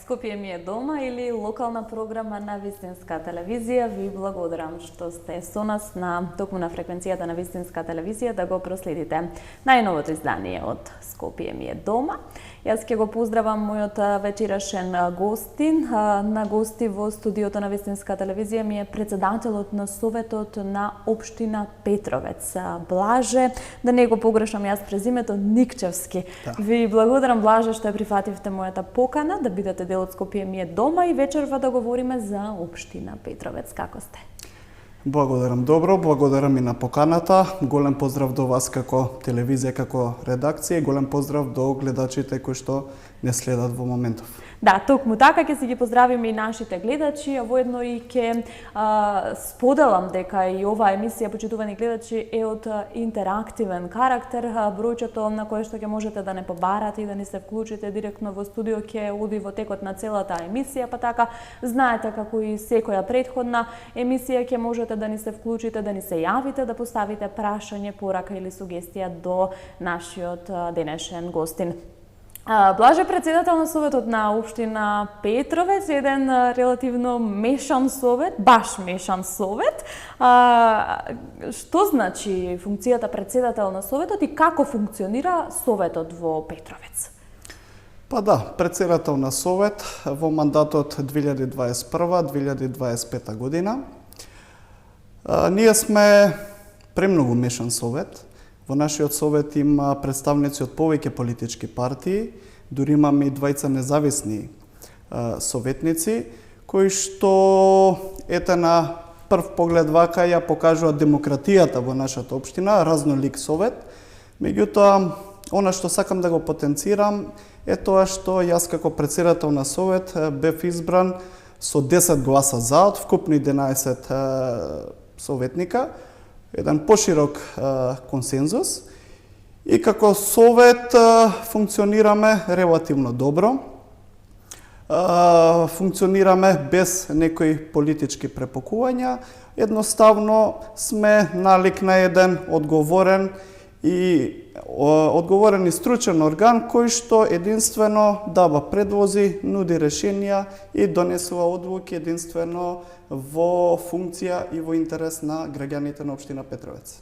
Скопје ми е дома или локална програма на Вистинска телевизија. Ви благодарам што сте со нас токму на фреквенцијата на Вистинска телевизија да го проследите најновото издание од Скопје ми е дома. Јас ќе го поздравам мојот вечерашен гостин. На гости во студиото на Вистинска телевизија ми е председателот на Советот на општина Петровец, Блаже, да не го погрешам јас презимето, Никчевски. Да. Ви благодарам, Блаже, што ја прифативте мојата покана да бидете дел од Скопје ми е дома и вечерва да говориме за општина Петровец. Како сте? Благодарам добро, благодарам и на поканата. Голем поздрав до вас како телевизија, како редакција и голем поздрав до гледачите кои што не следат во моментов. Да, токму така ќе си ги поздравиме и нашите гледачи, а воедно и ќе споделам дека и оваа емисија, почитувани гледачи, е од интерактивен карактер. Бројчето на кое што ќе можете да не побарате и да ни се вклучите директно во студио ќе оди во текот на целата емисија, па така знаете како и секоја претходна емисија ќе можете да ни се вклучите, да ни се јавите, да поставите прашање, порака или сугестија до нашиот денешен гостин. Блаже, председател на Советот на општина Петровец, еден релативно мешан совет, баш мешан совет. Што значи функцијата председател на Советот и како функционира Советот во Петровец? Па да, председател на Совет во мандатот 2021-2025 година. Ние сме премногу мешан совет. Во нашиот совет има представници од повеќе политички партии, дури имаме и двајца независни советници, кои што ете на прв поглед вака ја покажуваат демократијата во нашата општина, разнолик совет. Меѓутоа, она што сакам да го потенцирам е тоа што јас како председател на совет бев избран со 10 гласа за од вкупни 11 советника, еден поширок консензус и како совет функционираме релативно добро. Функционираме без некои политички препокувања. Едноставно сме налик на еден одговорен и стручен орган кој што единствено дава предлози, нуди решенија и донесува одлуки единствено во функција и во интерес на граѓаните на општина Петровец.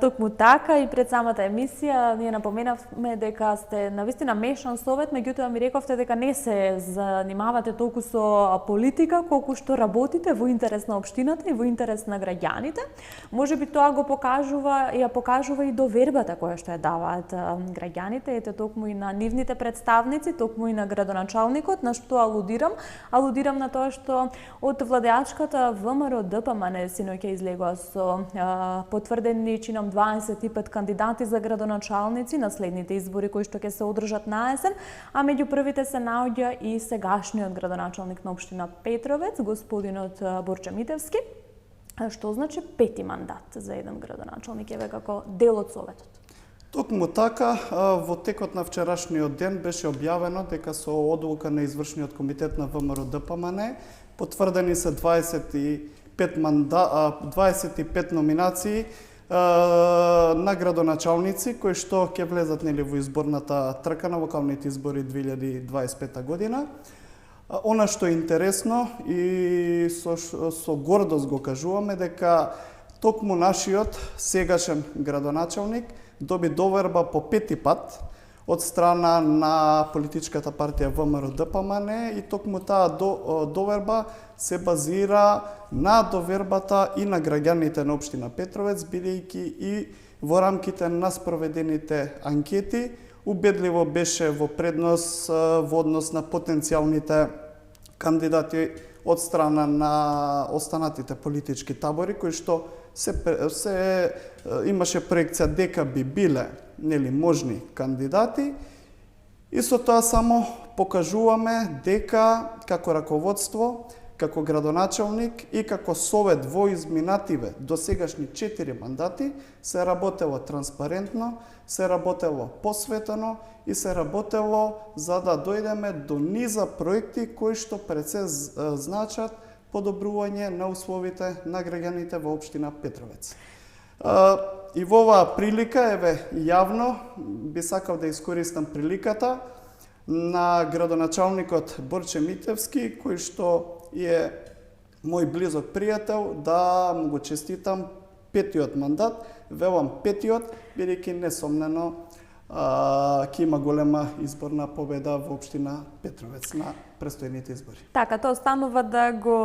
Токму така и пред самата емисија ние напоменавме дека сте навистина мешан совет, меѓутоа ми рековте дека не се занимавате толку со политика колку што работите во интерес на општината и во интерес на граѓаните. Можеби тоа го покажува и довербата која што ја даваат граѓаните, ете токму и на нивните представници, токму и на градоначалникот. На што алудирам? Алудирам на тоа што од владеачката ВМРО ДПМН синоќа излегува со потврдени чином 25 кандидати за градоначалници на следните избори кои што ќе се одржат на есен, а меѓу првите се наоѓа и сегашниот градоначалник на општина Петровец, господинот Борче Митевски, што значи пети мандат за еден градоначалник, еве како дел од Советот. Токму така, во текот на вчерашниот ден беше објавено дека со одлука на извршниот комитет на ВМРО ДПМН потврдени се 25 номинации на градоначалници кои што ќе влезат во изборната трка на локалните избори 2025 година. Она што е интересно и со гордост го кажуваме дека токму нашиот сегашен градоначалник доби доверба по пети пат од страна на политичката партија ВМРО ДПМН и токму таа доверба се базира на довербата и на граѓаните на општина Петровец, бидејќи и во рамките на спроведените анкети убедливо беше во предност во однос на потенцијалните кандидати од страна на останатите политички табори кои што се имаше проекција дека би биле можни кандидати и со тоа само покажуваме дека како раководство, како градоначалник и како совет во изминативе до сегашни 4 мандати се работело транспарентно, се работело посветено и се работело за да дојдеме до низа проекти кои што пред се значат подобрување на условите на граѓаните во општина Петровец. И во оваа прилика, еве, јавно би сакал да искористам приликата на градоначалникот Борче Митевски, кој што е мој близок пријател, да му го честитам 5-тиот мандат. Велам 5-тиот, бидејќи несомнено ќе има голема изборна победа во општина Петровец на престојните избори. Така, тоа останува да го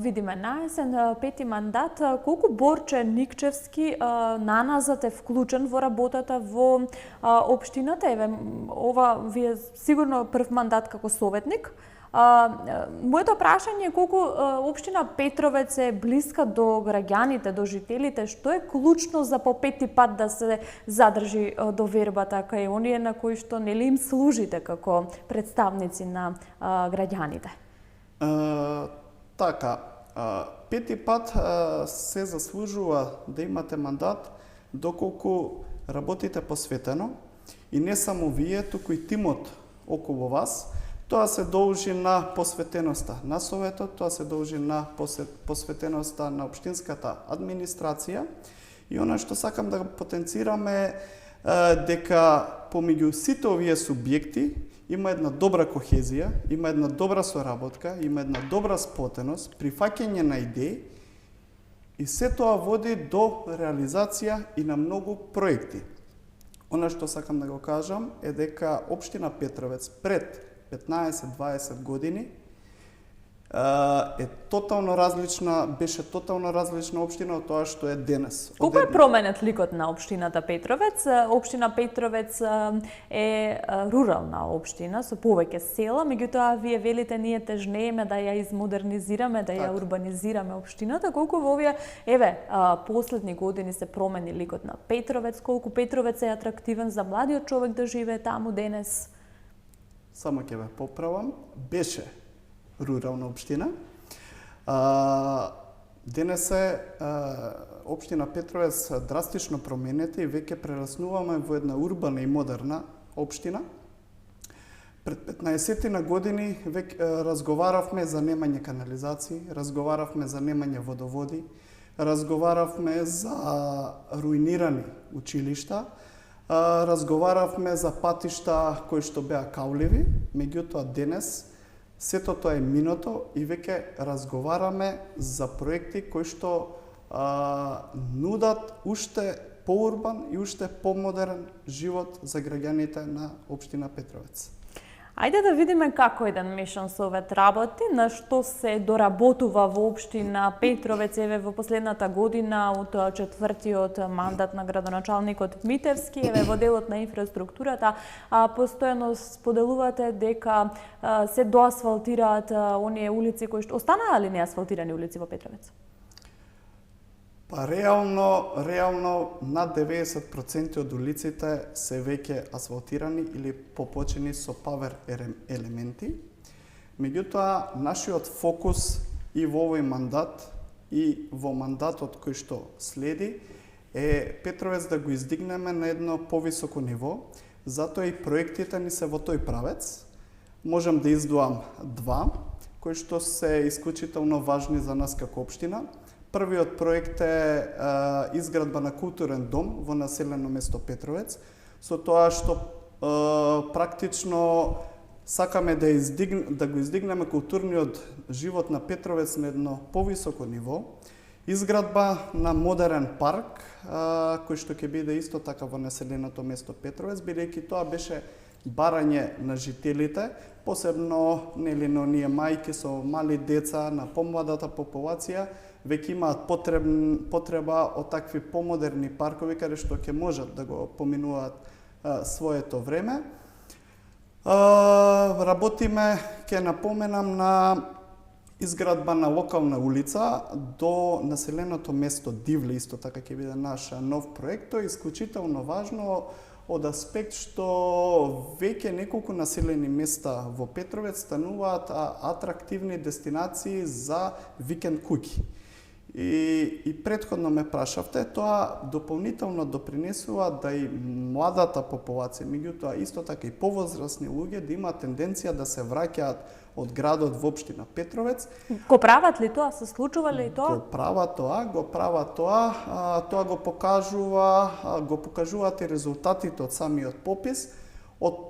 видиме на есен, 5-ти мандат. Колку Борче Никчевски наназад е вклучен во работата во општината? Еве, ова ви е сигурно прв мандат како советник. Моето прашање е колку општина Петровец е блиска до граѓаните, до жителите, што е клучно за по 5-ти пат да се задржи довербата кај оние на кои што нели им служите како представници на граѓаните? Така, 5-ти пат се заслужува да имате мандат доколку работите посветено и не само вие, туку и тимот околу вас. Тоа се должи на посветеноста на Советот, тоа се должи на посветеноста на општинската администрација и она што сакам да потенцираме дека помеѓу сите овие субјекти има една добра кохезија, има една добра соработка, има една добра сплотеност, прифаќање на идеи и се тоа води до реализација и на многу проекти. Она што сакам да го кажам е дека општина Петровец пред 15-20 години беше тотално различна општина од тоа што е денес. Колку е променет ликот на општината Петровец? Општина Петровец е рурална општина со повеќе села, меѓутоа вие велите ние тежнееме да ја измодернизираме, да ја урбанизираме општината. Колку во овие последни години се промени ликот на Петровец? Колку Петровец е атрактивен за младиот човек да живее таму денес? Само ќе ве поправам, беше рурална општина. Денес е општина Петровец драстично променета и веќе прераснуваме во една урбана и модерна општина. Пред 15 години разговаравме за немање канализации, разговаравме за немање водоводи, разговаравме за руинирани училишта, разговаравме за патишта кои што беа кауливи, меѓутоа денес сето тоа е минато и веќе разговараме за проекти кои што нудат уште поурбан и уште помодерен живот за граѓаните на општина Петровец. Ајде да видиме како еден мешан совет работи, на што се доработува во општина Петровец еве во последната година од 4-тиот мандат на градоначалникот Митевски, еве во делот на инфраструктурата, постојано споделувате дека се доасфалтираат оние улици кои што останаа ли неасфалтирани улици во Петровец? Па реално над 90% од улиците се веќе асфалтирани или попочени со павер елементи. Меѓутоа, нашиот фокус и во овој мандат и во мандатот кој што следи е Петровец да го издигнеме на едно повисоко ниво, затоа и проектите ни се во тој правец. Можам да издвоам два, кои што се исклучително важни за нас како општина. Првиот проект е изградба на културен дом во населено место Петровец, со тоа што практично сакаме да го издигнеме културниот живот на Петровец на едно повисоко ниво, изградба на модерен парк, кој што ќе биде исто така во населеното место Петровец, бидејќи тоа беше барање на жителите, посебно нели на оние мајки со мали деца, на помладата популација, веќе имаат потреба од такви помодерни паркови каде што ќе можат да го поминуваат своето време. Работиме, ќе напоменам, на изградба на локална улица до населеното место Дивле, исто така ќе биде наш нов проект. Тоа е исклучително важно од аспект што веќе неколку населени места во Петровец стануваат атрактивни дестинации за викенд куќи. И претходно ме прашавте, тоа дополнително допринесува да и младата популација, меѓутоа исто така и повозрасни луѓе да имаат тенденција да се враќаат од градот во општина Петровец. Го прават ли тоа? Се случува ли тоа? Го прават тоа, тоа го покажуваат и резултатите од самиот попис. Од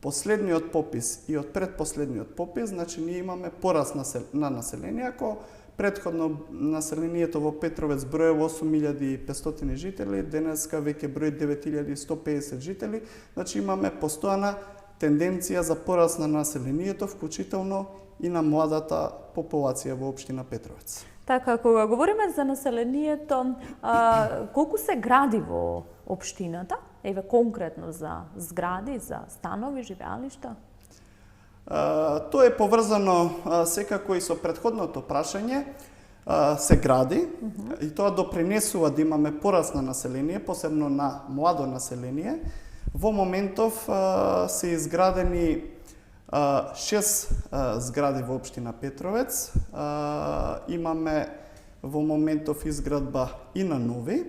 последниот попис и од предпоследниот попис, значи ние имаме пораст на население. Ако претходно населението во Петровец броево 8500 жители, денеска веќе брои 9150 жители, значи имаме постојана тенденција за пораст на населението, вклучително и на младата популација во општина Петровец. Така, кога говориме за населението, колку се гради во општината? Еве конкретно за згради, за станови, живеалишта? Тоа е поврзано секако и со претходното прашање. Се гради и тоа допринесува да имаме пораст на население, посебно на младо население. Во моментов се изградени 6 згради во општина Петровец. Имаме во моментов изградба и на нови.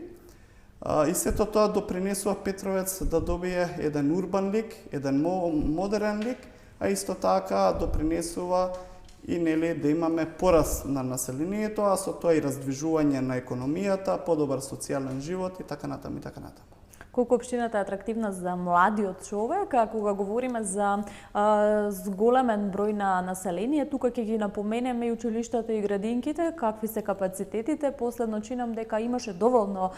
И сето тоа допринесува Петровец да добие еден урбан лик, еден модерен лик, а исто така допринесува и да имаме пораст на населението, а со тоа и раздвижување на економијата, подобар социјален живот и така натаму и така натаму. Колку општината е атрактивна за младиот човек, а кога говориме за зголемен број на население, тука ќе ги напоменеме и училиштата и градинките, какви се капацитетите. Последно чинам дека имаше доволно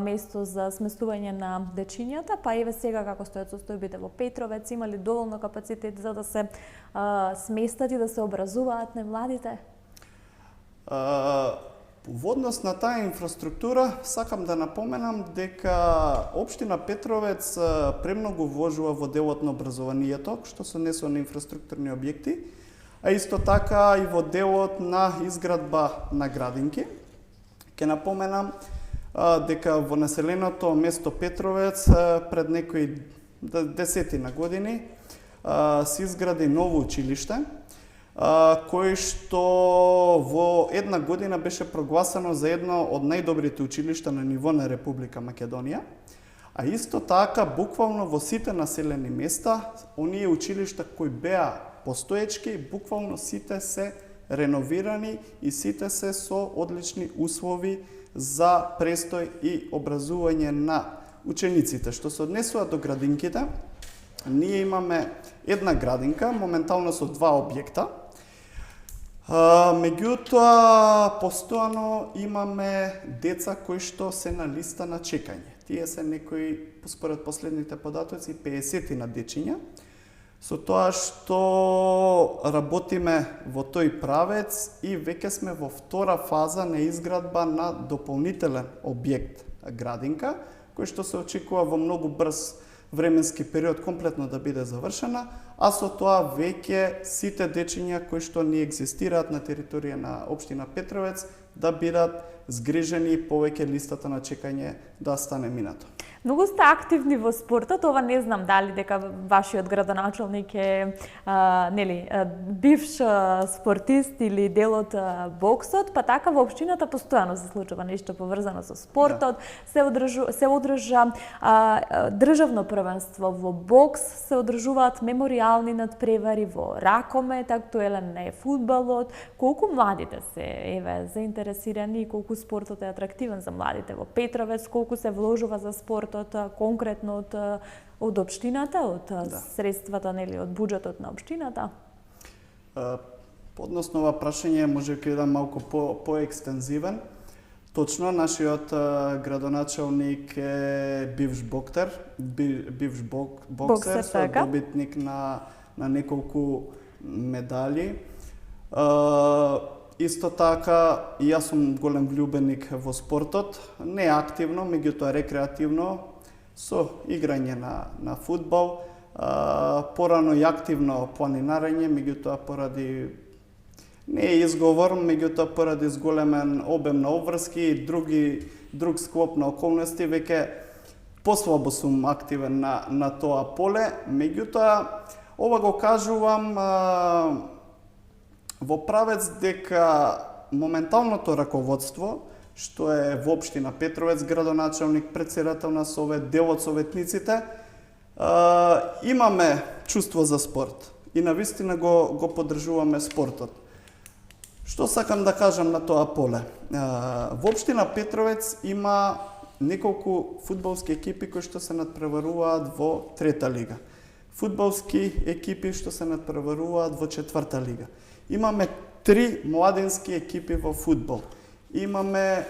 место за сместување на дечињата, па еве сега како стојат состојбите во Петровец, има ли доволно капацитет за да се сместат и да се образуваат невладите? Во однос на таа инфраструктура, сакам да напоменам дека општина Петровец премногу вложува во делот на образованието, што се однесува на инфраструктурни објекти, а исто така и во делот на изградба на градинки. Ке напоменам дека во населеното место Петровец пред некои десетина години се изгради ново училиште, кој што во една година беше прогласено за едно од најдобрите училишта на ниво на Република Македонија, а исто така буквално во сите населени места, оние училишта кои беа постоечки, буквално сите се реновирани и сите се со одлични услови за престој и образување на учениците. Што се однесува до градинките, ние имаме една градинка, моментално со 2 објекта. Меѓутоа, постојано имаме деца кои што се на листа на чекање. Тие се некои, според последните податоци, 50 на дечиња. Со тоа што работиме во тој правец и веќе сме во втора фаза на изградба на дополнителен објект градинка, кој што се очекува во многу брз временски период комплетно да биде завршена, а со тоа веќе сите дечиња кои што ни екзистираат на територија на општина Петровец да бидат згрижени и повеќе листата на чекање да стане минато. Многу сте активни во спортот, ова не знам дали дека вашиот градоначалник е бивш спортист или дел од боксот, па така во општината постојано се случува нешто поврзано со спортот, се одржа државно првенство во бокс, се одржуваат меморијални надпревари во ракомет, актуелен е фудбалот. Колку младите се заинтересирани и колку спортот е атрактивен за младите во Петровец, колку се вложува за спортот конкретно од општината, од средствата, од буџетот на општината? Односно ова прашање може да малку поекстензивен. Точно, нашиот градоначалник е бивш боксер, со добитник на неколку медали. Исто така, и јас сум голем влюбеник во спортот, не активно, меѓутоа рекреативно, со играње на фудбал, порано и активно планинарење, меѓутоа поради не е изговор, меѓутоа поради зголемен обем на обврски и друг склоп на околности, веќе послабо сум активен на тоа поле, меѓутоа ова го кажувам во правец дека моменталното раководство, што е во општина Петровец, градоначалник, претседател на совет, дел од советниците, имаме чувство за спорт и навистина го поддржуваме спортот. Што сакам да кажам на тоа поле? Во општина Петровец има неколку фудбалски екипи кои што се надпреваруваат во трета лига. фудбалски екипи што се надпреваруваат во 4-та лига. Имаме 3 младински екипи во фудбал. Имаме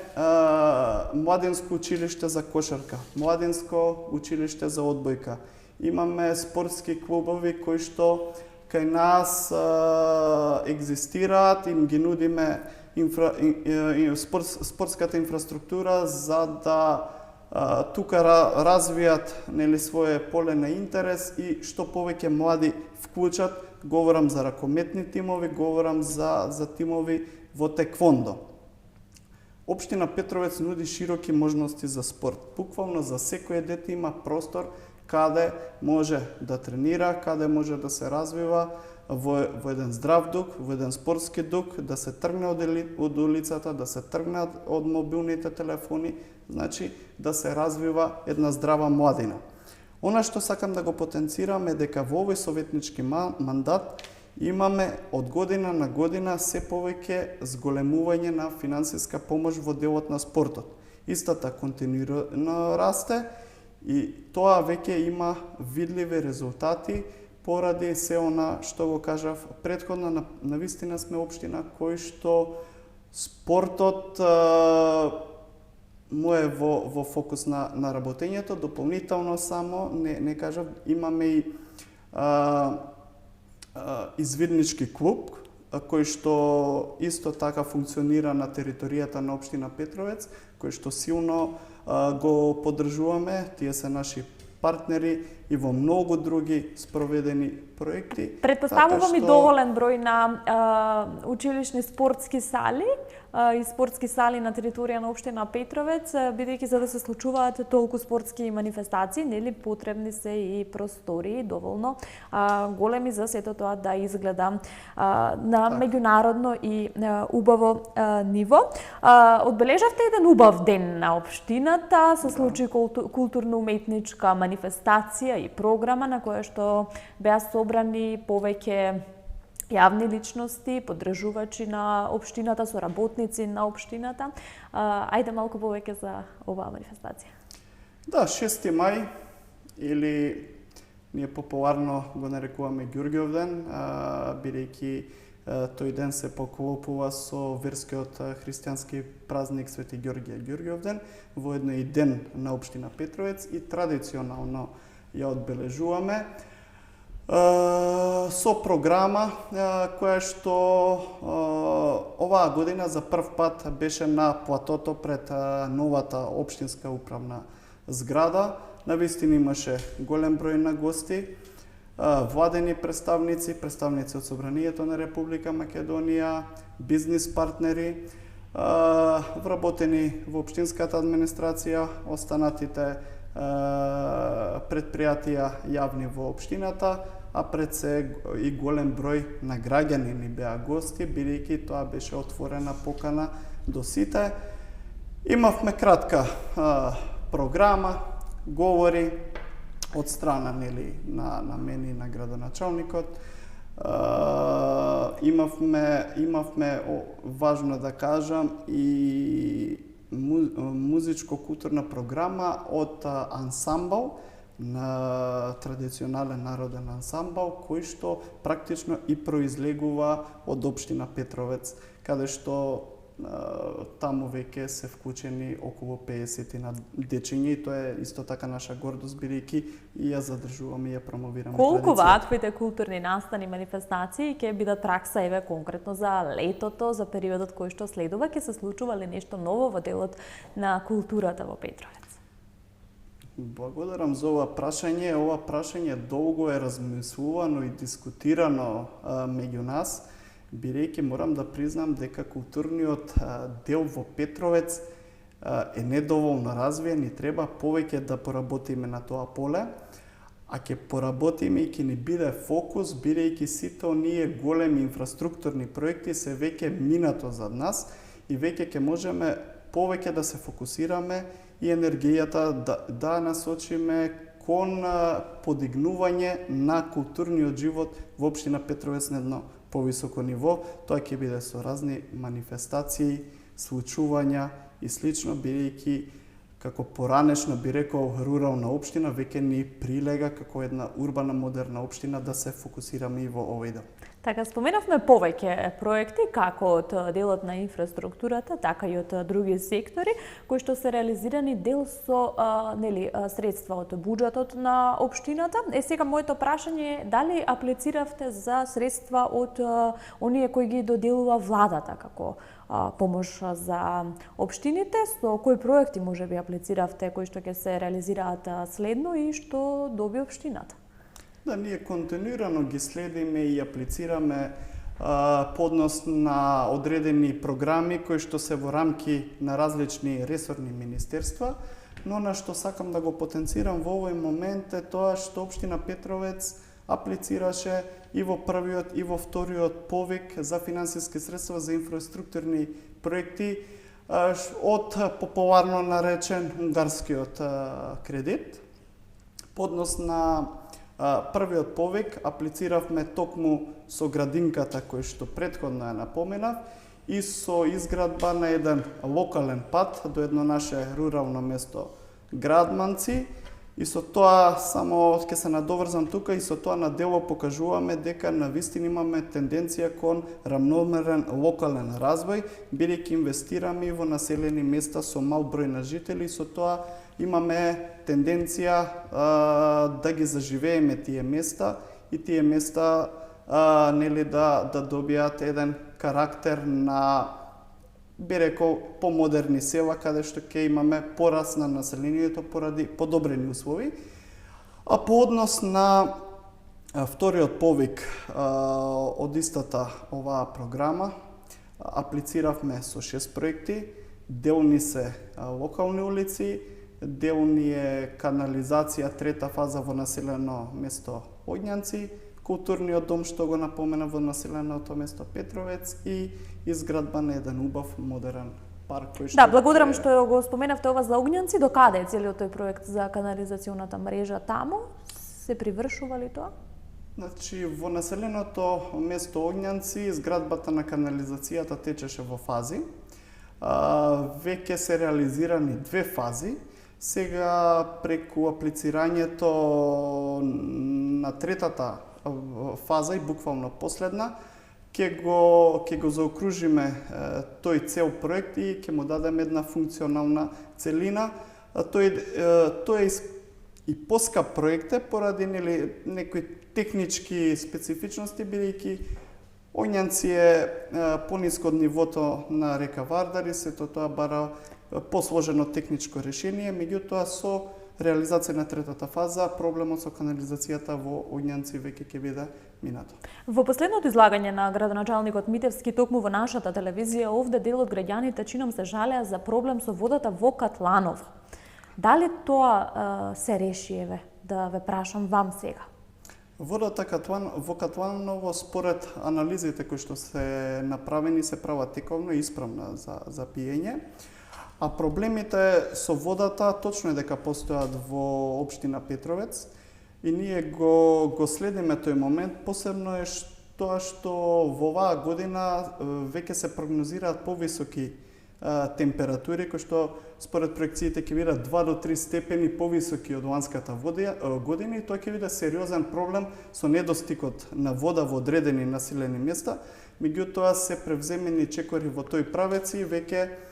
младинско училиште за кошарка, младинско училиште за одбојка. Имаме спортски клубови кои што кај нас екзистираат, им ги нудиме спортската инфраструктура за да тука развијат своје поле на интерес и што повеќе млади вклучат. Говорам за ракометни тимови, говорам за тимови во теквондо. Општина Петровец нуди широки можности за спорт. Буквално за секој дете има простор каде може да тренира, каде може да се развива во еден здрав дух, во еден спортски дух, да се тргне од улицата, да се тргне од мобилните телефони, значи да се развива една здрава младина. Она што сакам да го потенцирам е дека во овој советнички мандат имаме од година на година се повеќе зголемување на финансиска помош во делот на спортот. Истата континуирано расте и тоа веќе има видливи резултати поради се она што го кажав претходно. Навистина сме општина кој што спортот му е во фокус на работењето. Дополнително само, не кажав, имаме и извиднички клуб, кој што исто така функционира на територијата на општина Петровец, кој што силно го поддржуваме. Тие се наши партнери и во многу други спроведени проекти. Предпоставувам и доволен број на училишни спортски сали и спортски сали на територија на општина Петровец, бидејќи за да се случуваат толку спортски манифестации, нели потребни се и простори доволно големи за сето тоа да изгледа на меѓународно и убаво ниво. Одбележавте еден убав ден на општината, се случи културно-уметничка манифестација и програма на која што беа собрани повеќе јавни личности, поддржувачи на општината, соработници на општината. Ајде малку повеќе за оваа манифестација. Да, 6 мај или ние популарно го нарекуваме Ѓурѓев ден, бидејќи тој ден се поклопува со верскиот христијански празник Свети Ѓорѓе Ѓурѓев ден, воедно и ден на општина Петровец и традиционално ја одбележуваме со програма која што оваа година за прв пат беше на платото пред новата општинска управна зграда. Навистина имаше голем број на гости, владени представници, представници од Собранието на Република Македонија, бизнис партнери, вработени во општинската администрација, останатите предпријатија јавни во општината, а пред се и голем број на граѓани ни беа гости, бидејќи тоа беше отворена покана до сите. Имавме кратка програма, говори од страна на мене и на градоначалникот. Имавме важно да кажам и музичко-културна програма од ансамбл, на традиционален народен ансамбл, кој што практично и произлегува од општина Петровец, каде што таму веќе се вклучени околу 50 на дечиња и тоа е исто така наша гордост, бидејќи и ја задржуваме и ја промовираме традицијата. Колку ваквите културни настани, манифестации ќе бидат пракса еве конкретно за летото, за периодот кој што следува, ќе се случува ли нешто ново во делот на културата во Петровец? Благодарам за ова прашање. Ова прашање долго е размислувано и дискутирано меѓу нас, бидејќи морам да признам дека културниот дел во Петровец е недоволно развиен и треба повеќе да поработиме на тоа поле, а ќе поработиме и ќе ни биде фокус, бидејќи сите оние големи инфраструктурни проекти се веќе минато зад нас и веќе ќе можеме повеќе да се фокусираме и енергијата да насочиме кон подигнување на културниот живот во општина Петровец на едно повисоко ниво. Тоа ќе биде со разни манифестации, случувања и слично, бидејќи како поранешна, би рекол, рурална општина, веќе ни прилега како една урбана модерна општина да се фокусираме и во овој дел. Така, споменавме повеќе проекти, како од делот на инфраструктурата, така и од други сектори, кои што се реализирани дел со средства од буџетот на општината. Сега моето прашање е дали аплициравте за средства од оние кои ги доделува владата како помош за општините, со кои проекти можеби аплициравте кои што ќе се реализираат следно и што доби општината? Да, ние континуирано ги следиме и аплицираме поднос на одредени програми кои што се во рамки на различни ресорни министерства, но на што сакам да го потенцирам во овој момент е тоа што општина Петровец аплицираше и во првиот и во вториот повик за финансиски средства за инфраструктурни проекти од популарно наречен унгарскиот кредит. Поднос на првиот повик аплициравме токму со градинката кој што претходно ја напоменав и со изградба на еден локален пат до едно наше рурално место Градманци. И со тоа, само ќе се надоврзам тука, и со тоа на дело покажуваме дека навистина имаме тенденција кон рамномерен локален развој, бидејќи инвестираме во населени места со мал број на жители, и со тоа имаме тенденција да ги заживееме тие места и тие места да добијат еден карактер на, би рекол, помодерни села, каде што ќе имаме пораст на населението поради подобрени услови. А по однос на вториот повик од истата оваа програма, аплициравме со 6 проекти, делни се локални улици, делни е канализација трета фаза во населено место Оѓанци, културниот дом што го напомена во населеното место Петровец и изградба на еден убав модерен парк кој што... Да, благодарам што го споменавте ова за Оѓанци. До каде е целиот тој проект за канализационата мрежа таму? Се привршува ли тоа? Значи, во населеното место Оѓанци изградбата на канализацијата течеше во фази. Веќе се реализирани 2 фази. Сега преку аплицирањето на третата фаза и буквално последна, ќе го заокружиме тој цел проект и ќе му дадеме една функционална целина. Тој е и поскап проект поради некои технички специфичности, бидејќи Оѓанци е пониско од нивото на река Вардар и сето тоа бара посложено техничко решение, меѓутоа со реализација на третата фаза, проблемот со канализацијата во Оѓанци веќе ќе биде минато. Во последното излагање на градоначалникот Митевски токму во нашата телевизија, овде дел од граѓаните чином се жалеа за проблем со водата во Катланово. Дали тоа се реши, еве, да ве прашам вам сега? Водата во Катланово, според анализите кои што се направени, се прават тековно и исправна за пиење. А проблемите со водата точно е дека постојат во општина Петровец и ние го следиме тој момент. Посебно е тоа што во оваа година веќе се прогнозираат повисоки температури, кои што според проекциите ќе бидат 2 до 3 степени повисоки од ланската година и тоа ќе биде сериозен проблем со недостигот на вода во одредени населени места. Меѓутоа се превземени чекори во тој правец и веќе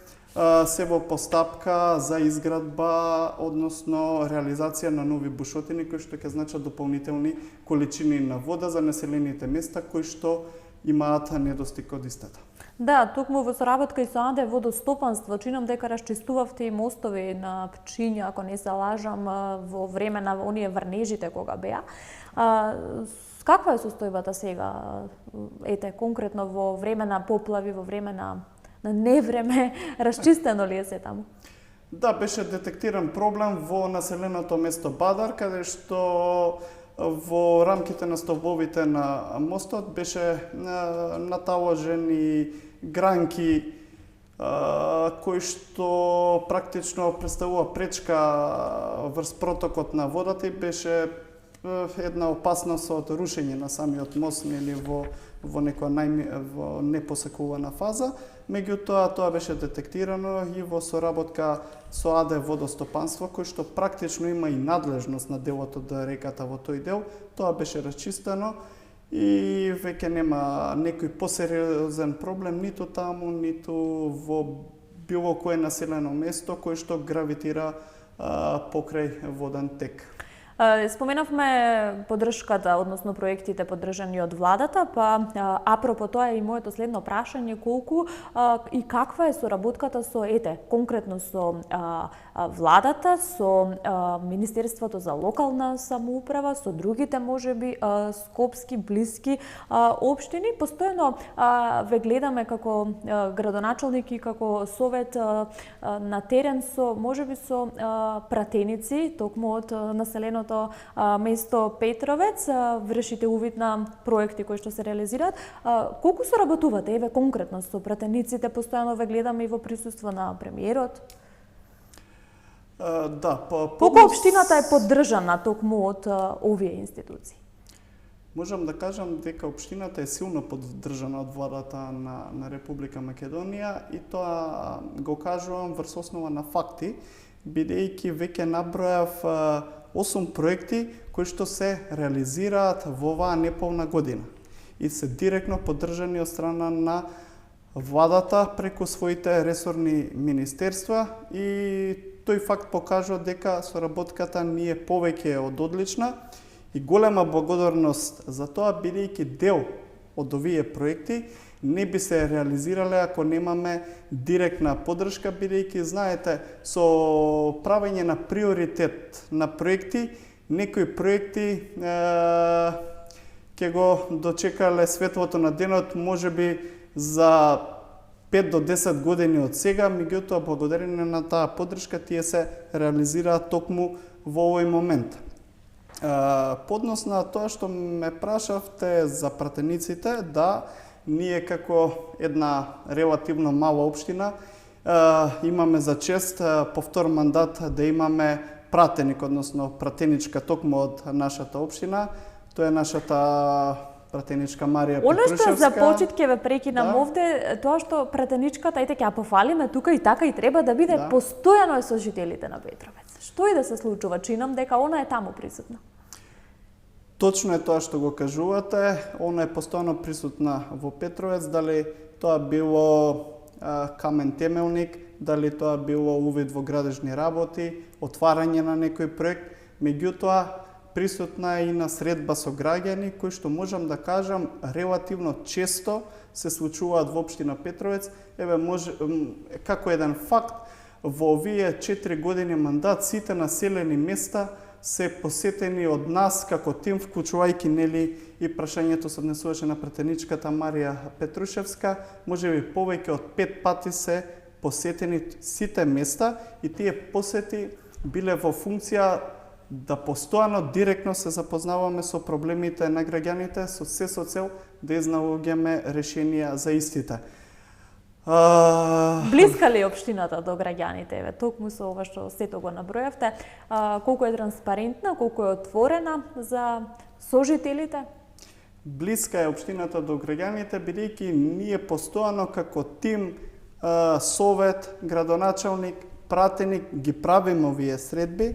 се во постапка за изградба, односно реализација на нови бушотини кои што ќе значат дополнителни количини на вода за населените места кои што имаат недостиг од истата. Да, токму во соработка и со АД водостопанство, чинам дека расчистувавте и мостови на Пчиња, ако не се лажам, во време на оние врнежите кога беа. Каква е состојбата сега, ете, конкретно во време на поплави, во време на невреме, расчистено ли е се таму? Да, беше детектиран проблем во населеното место Бадар, каде што во рамките на столбовите на мостот беше наталожени гранки кои што практично представува пречка врз протокот на водата и беше една опасност од рушење на самиот мост или во некоја во непосекувана фаза. Меѓутоа, тоа беше детектирано и во соработка со АД Водостопанство, кој што практично има и надлежност на делот од реката во тој дел. Тоа беше расчистено и веќе нема некој посериозен проблем ниту таму, ниту во било кое населено место кој што гравитира покрај воден тек. Споменавме поддршката, односно проектите поддржани од владата, па апропо тоа е и моето следно прашање, колку и каква е соработката со конкретно со владата, со Министерството за локална самоуправа, со другите можеби скопски блиски општини. Постојано ве гледаме како градоначалник и како совет на терен со можеби со пратеници токму од населеното место Петровец, вршите увид на проекти кои што се реализираат. Колку соработувате еве конкретно со пратениците? Постојано ве гледаме и во присуство на премиерот. Да, колку општината е поддржана токму од овие институции? Можам да кажам дека општината е силно поддржана од владата на Република Македонија и тоа го кажувам врз основа на факти, бидејќи веќе набројав 8 проекти кои што се реализираат во оваа неполна година и се директно поддржани од страна на владата преку своите ресорни министерства и тој факт покажува дека соработката ни е повеќе од одлична и голема благодарност за тоа, бидејќи дел од овие проекти не би се реализирале ако немаме директна поддршка, бидејќи знаете со правење на приоритет на проекти, некои проекти ќе го дочекале светлото на денот можеби за 5 до 10 години од сега, меѓутоа благодарение на таа поддршка тие се реализираат токму во овој момент. Поднос на тоа што ме прашавте за пратениците, да, ние како една релативно мала општина имаме за чест по втор мандат да имаме пратеник, односно пратеничка токму од нашата општина. Тоа е нашата пратеничка Марија Петрушевска. Оно што за почет ќе ве прекинам овде, тоа што пратеничката, ќе ја пофалиме тука и така и треба да биде постојано со жителите на Петровец. Што и да се случува, чинам дека она е таму присутна. Точно е тоа што го кажувате, она е постојано присутна во Петровец, дали тоа било камен темелник, дали тоа било увид во градежни работи, отварање на некој проект, меѓутоа присутна е и на средба со граѓани, кои што можам да кажам релативно често се случуваат во општина Петровец. Еве како еден факт, во овие 4 години мандат сите населени места се посетени од нас како тим, вклучувајќи нели и прашањето се однесуваше на пратеничката Марија Петрушевска, можеби повеќе од 5 пати се посетени сите места и тие посети биле во функција да постојано директно се запознаваме со проблемите на граѓаните со цел да изнаоѓаме решенија за истите. Блиска ли општината до граѓаните? Еве, токму со ова што сето го набројавте, колку е транспарентна, колку е отворена за сожителите? Блиска е општината до граѓаните, бидејќи ние постојано како тим, совет, градоначалник, пратеник ги правиме овие средби.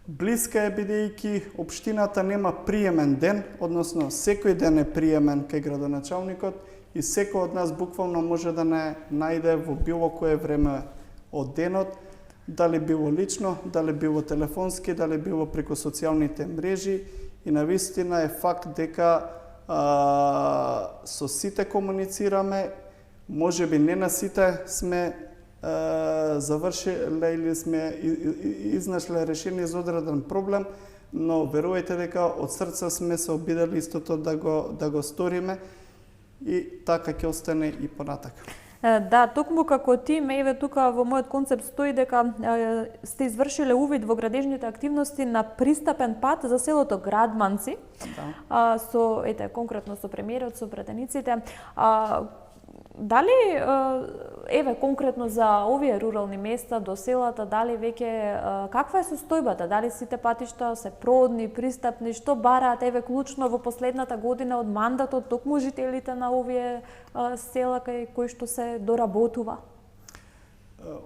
Блиска е бидејќи општината нема приемен ден, односно секој ден е приемен кај градоначалникот и секој од нас буквално може да не најде во било кое време од денот, дали било лично, дали било телефонски, дали било преку социјалните мрежи и навистина е факт дека со сите комуницираме, можеби не на сите сме завршиле или сме изнашле решение за одреден проблем, но верувајте дека од срце сме се обидели истото да го сториме и така ќе остане и понатака. Да, токму како тим, еве тука во мојот концепт стои дека сте извршиле увид во градежните активности на пристапен пат за селото Градманци, со конкретно со премиерот, со пратениците. Дали, еве, конкретно за овие рурални места до селата, дали веќе, каква е состојбата? Дали сите патишта се продни, пристапни? Што бараат, еве, клучно во последната година од мандатот, токму жителите на овие села кои што се доработува?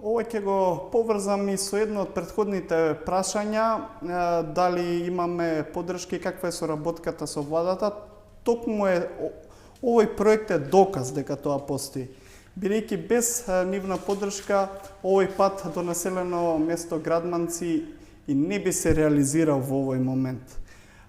Ова ќе го поврзам и со едно од претходните прашања, дали имаме поддршка и каква е соработката со владата. Токму овој проект е доказ дека тоа постои. Бидејќи без нивна поддршка, овој пат до населено место Градманци и не би се реализирал во овој момент.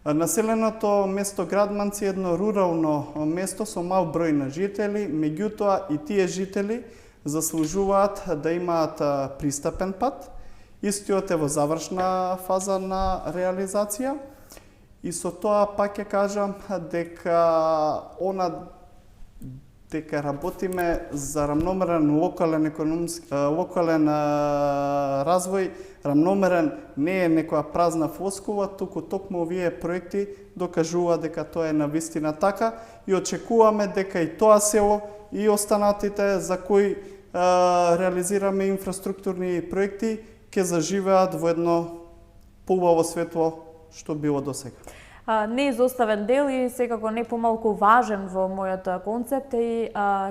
Населеното место Градманци е едно рурално место со мал број на жители, меѓутоа и тие жители заслужуваат да имаат пристапен пат. Истиот е во завршна фаза на реализација. И со тоа пак ќе кажам дека работиме за рамномерен локален развој. Рамномерен не е некоја празна флоскула, туку токму овие проекти докажуваат дека тоа е навистина така и очекуваме дека и тоа село и останатите за кои реализираме инфраструктурни проекти ќе заживеат во едно поубаво светло што било до сега. Неизоставен дел и секако не помалку важен во мојот концепт е и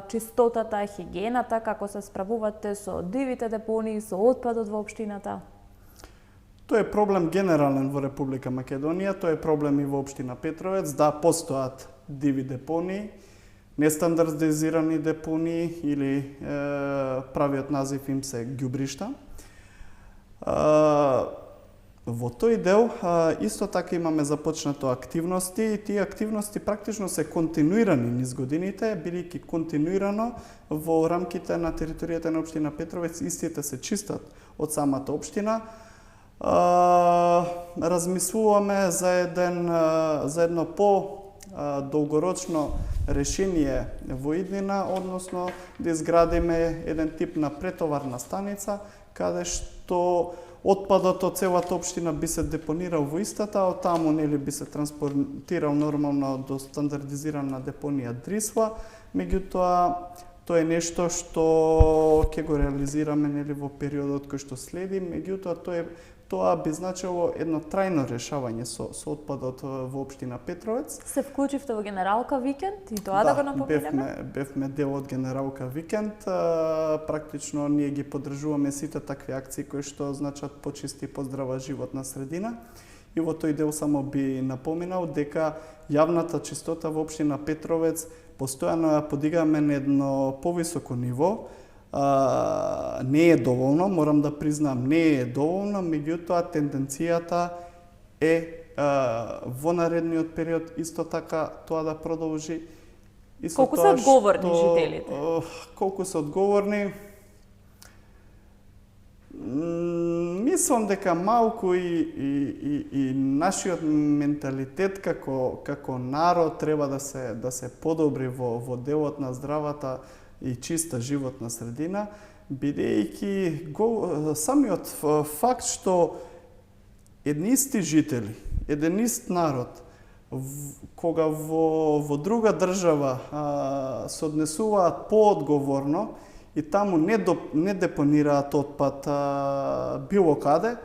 чистотата, хигиената, како се справувате со дивите депонии, со отпадот во општината? Тоа е проблем генерален во Република Македонија, тоа е проблем и во општина Петровец, да постојат диви депонии, нестандардизирани депонии или правиот назив им се ѓубришта. Во тој дел исто така имаме започнато активности и тие активности практично се континуирани низ годините, бидејќи континуирано во рамките на територијата на општина Петровец истите се чистат од самата општина. Размислуваме за едно долгорочно решение во иднина, односно да изградиме еден тип на претоварна станица, каде што отпадот од целата општина би се депонирал во истата, од таму би се транспортирал нормално до стандардизирана депонија Дрисла, меѓутоа тоа е нешто што ќе го реализираме во периодот кој што следи, меѓутоа тоа би значило едно трајно решавање со отпадот во општина Петровец. Се вклучивте во Генералка Викенд и тоа да го напоминеме? Бевме дел од Генералка Викенд. Практично ние ги поддржуваме сите такви акции кои што значат почиста и поздрава животна средина. И во тој дел само би напоминал дека јавната чистота во општина Петровец постојано ја подигаме на едно повисоко ниво. Не е доволно, морам да признам, не е доволно, меѓутоа тенденцијата е во наредниот период исто така тоа да продолжи. Колку се одговорни жителите? Колку се одговорни? Мислам дека малку и нашиот менталитет како народ треба да се подобри во делот на здравата и чиста животна средина, бидејќи самиот факт што едни исти жители, еден ист народ, кога во друга држава се однесуваат поодговорно и таму не депонираат отпад било каде,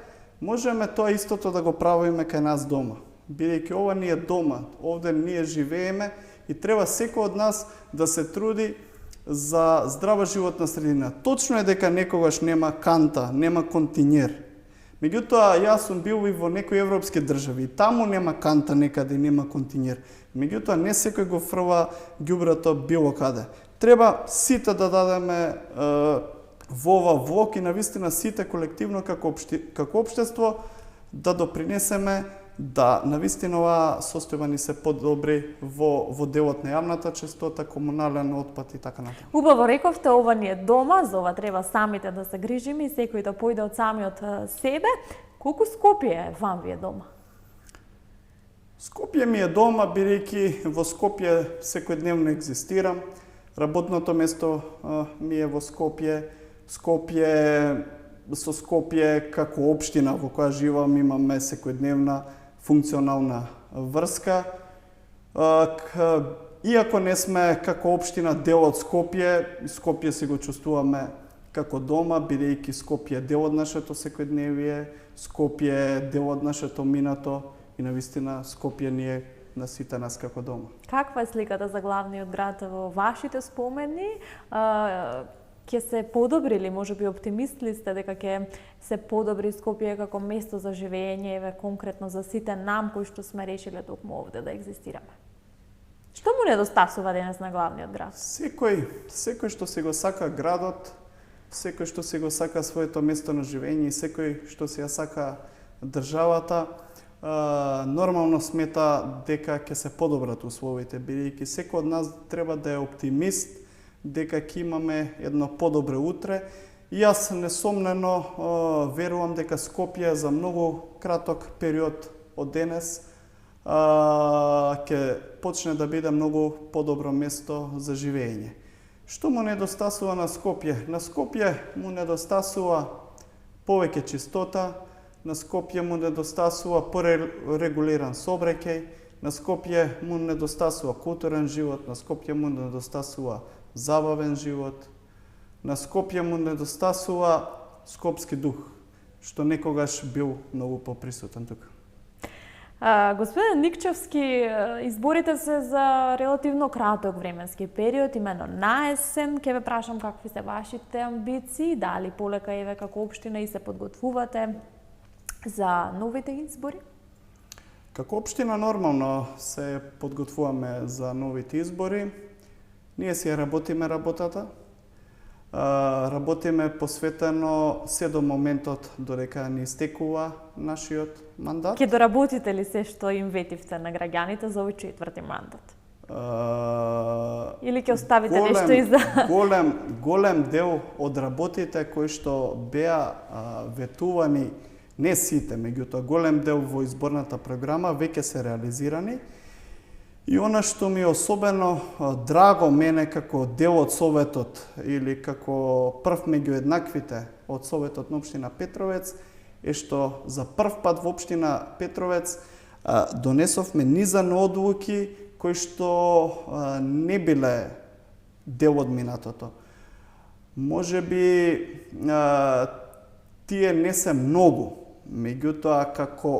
можеме тоа истото да го правиме кај нас дома. Бидејќи ова ни е дома, овде ние живееме и треба секој од нас да се труди за здрава животна средина. Точно е дека некогаш нема канта, нема континер. Меѓутоа, јас сум бил и во некои европски држави. Таму нема канта некаде, нема континер. Меѓутоа, не секој го фрва ѓубрето било каде. Треба сите да дадеме во ова влог и навистина сите колективно како општество да допринесеме да навистина оваа состојба ни се подобри во делот на јавната чистота, комунален отпад и така натаму. Убаво рековте, ова ни е дома, за ова треба самите да се грижиме и секој да појде од самиот себе. Колку Скопје е вам ви е дома? Скопје ми е дома, бидејќи во Скопје секојдневно екзистирам. Работното место ми е во Скопје. Со Скопје како општина во која живам имаме секојдневна функционална врска. иако не сме како општина дел од Скопје, Скопје си го чувствуваме како дома, бидејќи Скопје е дел од нашето секојдневие, Скопје е дел од нашето минато и навистина Скопје ни е на сите нас како дома. Каква е сликата за главниот град во вашите спомени? Ќе се подобри или можеби оптимистли сте дека ќе се подобри Скопје како место за живење, еве конкретно за сите нам кои што сме решиле токму овде да екзистираме? Што му недостасува денес на главниот град? Секој што си го сака градот, секој што си го сака своето место на живење и секој што си ја сака државата, нормално смета дека ќе се подобрат условите, бидејќи секој од нас треба да е оптимист дека ќе имаме едно подобро утре. И јас несомнено верувам дека Скопје за многу краток период од денес ќе почне да биде многу подобро место за живење. Што му недостасува на Скопје? На Скопје му недостасува повеќе чистота, на Скопје му недостасува порегулиран сообраќај, на Скопје му недостасува културен живот, на Скопје му недостасува забавен живот, на Скопје му недостасува скопски дух, што некогаш бил многу поприсутен тука. Господин Никчевски, изборите се за релативно краток временски период, имено на есен. Ќе ве прашам какви се вашите амбиции, дали полека еве како општина и се подготвувате за новите избори? Како општина нормално се подготвуваме за новите избори. Ние си работиме работата. Работиме посветено се до моментот додека ни истекува нашиот мандат. Ќе доработите ли се што им ветивте на граѓаните за овој четврти мандат? Или ќе оставите нешто и за... Голем дел од работите кои што беа ветувани, не сите, меѓутоа голем дел во изборната програма веќе се реализирани. И она што ми е особено драго мене како дел од Советот или како прв меѓу еднаквите од Советот на општина Петровец е што за прв пат во општина Петровец донесовме низа на одлуки кои што не биле дел од минатото. Можеби тие не се многу, меѓутоа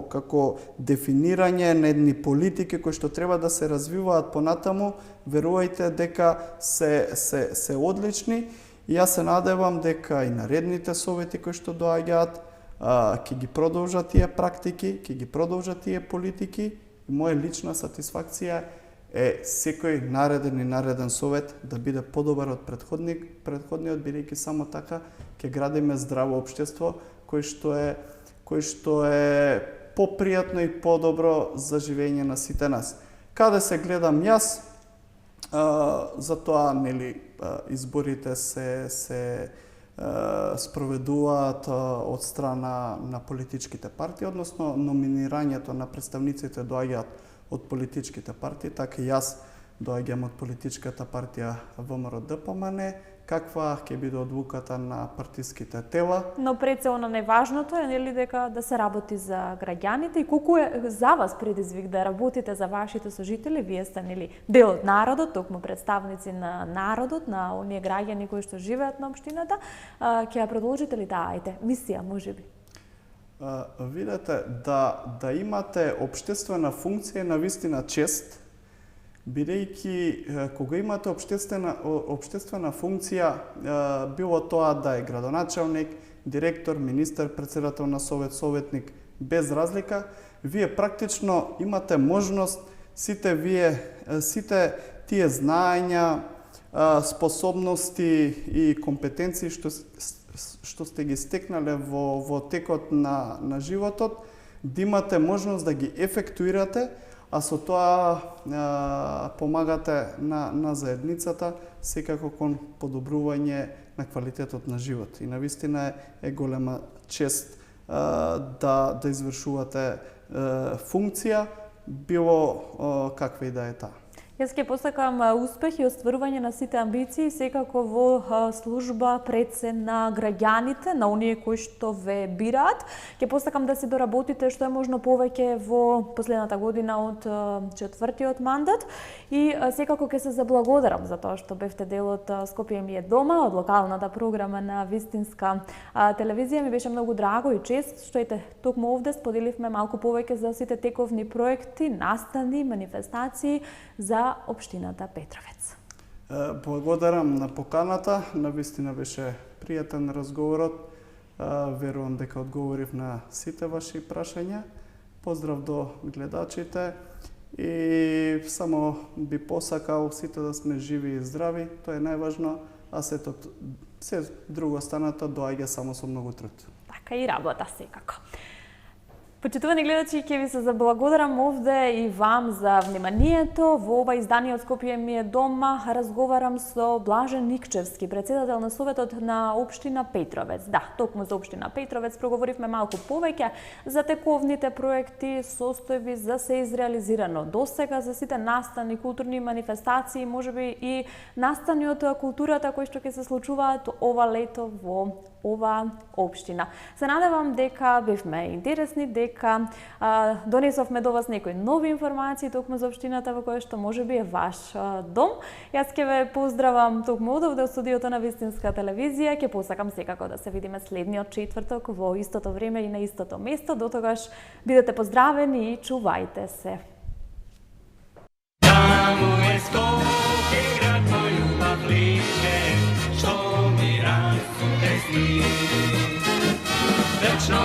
како дефинирање на едни политики кои што треба да се развиваат понатаму, верувајте дека се одлични и јас се надевам дека и наредните совети кои што доаѓаат ќе ги продолжат тие практики, ќе ги продолжат тие политики и моја лична сатисфакција е секој нареден совет да биде подобар од претходниот, бидејќи само така ќе градиме здраво општество кој што е попријатно и подобро за живење на сите нас. Каде се гледам јас, затоа изборите се спроведуваат од страна на политичките партии, односно номинирањето на представниците доаѓаат од политичките партии, така и јас доаѓам од политичката партија ВМРО-ДПМН. Каква ќе биде одлуката на партиските тела? Но пред се она најважното е нели дека да се работи за граѓаните и колку е за вас предизвик да работите за вашите сожители, вие сте нели дел од народот, токму представници на народот, на оние граѓани кои што живеат на општината, ќе ја продолжите ли таа мисија можеби? Видете, да имате општествена функција на вистина чест, бидејќи кога имате општествена функција, било тоа да е градоначалник, директор, министер, председател на совет, советник, без разлика, вие практично имате можност сите тие знаења, способности и компетенции што сте ги стекнале во текот на животот, да имате можност да ги ефектуирате, а со тоа помагате на заедницата секако кон подобрување на квалитетот на живот. И навистина е голема чест да извршувате функција, било каква и да е таа. Јас ќе посакам успех и остварување на сите амбиции, секако во служба пред се на граѓаните, на оние кои што ве бираат. Ќе посакам да се доработите што е можно повеќе во последната година од четвртиот мандат и секако ќе се заблагодарам за тоа што бевте дел од Скопје ми е дома, од локалната програма на Вистинска телевизија. Ми беше многу драго и чест што ете токму овде споделивме малку повеќе за сите тековни проекти, настани, манифестации за општината Петровец. Благодарам на поканата, навистина беше пријатен разговорот. Верувам дека одговорив на сите ваши прашања. Поздрав до гледачите и само би посакал сите да сме живи и здрави, тоа е најважно, а се друго останато доаѓа само со многу труд. Така и работа секако. Почитувани гледачи, ќе ви се заблагодарам овде и вам за вниманието. Во ова издание од Скопје ми е дома разговарам со Блажен Никчевски, председател на Советот на општина Петровец. Да, токму за општина Петровец проговоривме малку повеќе за тековните проекти, состојби за се изреализирано досега, за сите настани, културни манифестации, можеби и настани од културата кои што ќе се случуваат ова лето во ова општина. Се надевам дека бевме интересни, дека донесовме до вас некои нови информации токму за општината во која што можеби е ваш дом. Јас ќе ве поздравам токму од студиото на Вистинска телевизија. Ќе посакам секако да се видиме следниот четврток во истото време и на истото место. Дотогаш бидете поздравени и чувајте се. Vечно